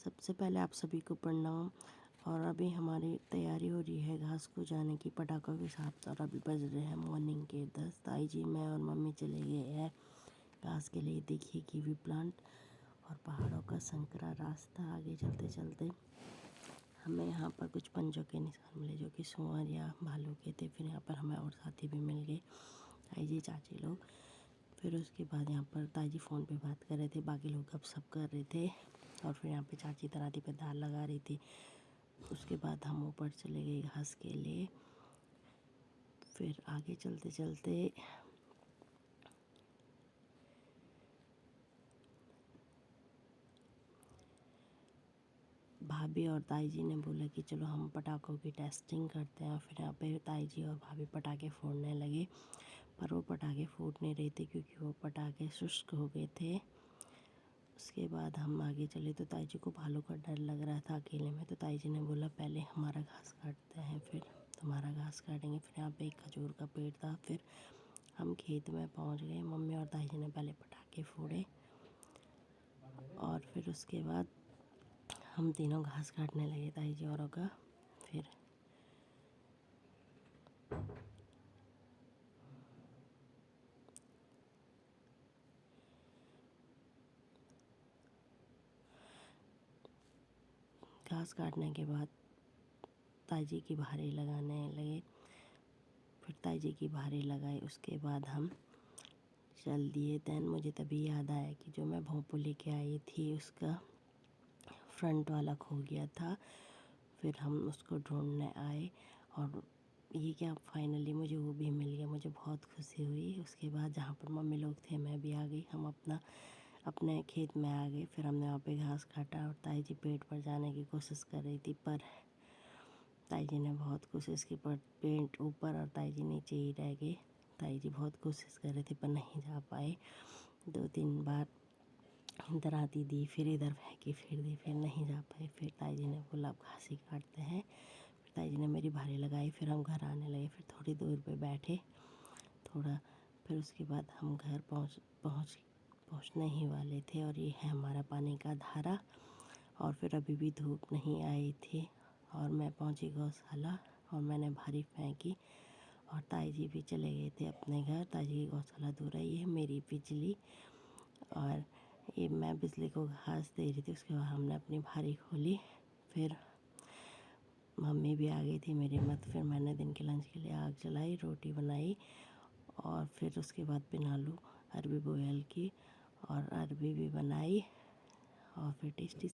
सबसे पहले आप सभी को प्रणाम। और अभी हमारी तैयारी हो रही है घास को जाने की पटाखों के साथ। और अभी बज रहे हैं मॉर्निंग के 10। ताई जी, मैं और मम्मी चले गए हैं घास के लिए। देखिए कीवी प्लांट और पहाड़ों का संकरा रास्ता। आगे चलते चलते हमें यहाँ पर कुछ पंजों के निशान मिले जो कि सुअर या भालू के थे। फिर यहाँ पर हमें और साथी भी मिल गए, ताई जी, चाची लोग। फिर उसके बाद यहाँ पर ताई जी फ़ोन पे बात कर रहे थे, बाकी लोग गपशप कर रहे थे। और फिर यहाँ पे चाची तराती पे दाल लगा रही थी। उसके बाद हम ऊपर चले गए घास के लिए। फिर आगे चलते चलते भाभी और ताई जी ने बोला कि चलो हम पटाखों की टेस्टिंग करते हैं। फिर यहाँ पे ताई जी और भाभी पटाखे फोड़ने लगे, पर वो पटाखे फूट नहीं रहे थे क्योंकि वो पटाखे शुष्क हो गए थे। उसके बाद हम आगे चले तो ताई जी को भालू का डर लग रहा था अकेले में। तो ताई जी ने बोला पहले हमारा घास काटते हैं फिर तुम्हारा घास काटेंगे। फिर यहाँ पे एक खजूर का पेड़ था। फिर हम खेत में पहुँच गए। मम्मी और ताई जी ने पहले पटाखे फोड़े और फिर उसके बाद हम तीनों घास काटने लगे, ताई जी औरों का। फिर घास काटने के बाद ताई जी की भारी लगाने लगे। फिर ताई जी की भारी लगाई। उसके बाद हम चल दिए। दैन मुझे तभी याद आया कि जो मैं भोंपू लेके आई थी उसका फ्रंट वाला खो गया था। फिर हम उसको ढूंढने आए और ये क्या, फाइनली मुझे वो भी मिल गया। मुझे बहुत खुशी हुई। उसके बाद जहाँ पर मम्मी लोग थे मैं भी आ गई। हम अपने खेत में आ गए। फिर हमने वहाँ पे घास काटा और ताई जी पेड़ पर जाने की कोशिश कर रही थी, पर ताई जी ने बहुत कोशिश की, पर पेड़ ऊपर और ताई जी नीचे ही रह गए। ताई जी बहुत कोशिश कर रहे थे पर नहीं जा पाए। 2-3 बार इधर आती दी, फिर इधर फेंकी, फिर दी, फिर नहीं जा पाए। फिर ताई जी ने बोला अब घास ही काटते हैं। फिर ताई जी ने मेरी भारी लगाई। फिर हम घर आने लगे। फिर थोड़ी दूर पे बैठे थोड़ा। फिर उसके बाद हम घर पहुँचने ही वाले थे। और ये है हमारा पानी का धारा। और फिर अभी भी धूप नहीं आई थी और मैं पहुँची गौशाला और मैंने भारी फेंकी। और ताई जी भी चले गए थे अपने घर। ताई जी की गौशाला दूर है। ये है मेरी बिजली। और ये मैं बिजली को घास दे रही थी। उसके बाद हमने अपनी भारी खोली। फिर मम्मी भी आ गई थी मेरी मत। फिर मैंने दिन के लंच के लिए आग जलाई, रोटी बनाई और फिर उसके बाद बिना आलू अरबी बॉयल की और अरबी भी बनाई और फिर टेस्टी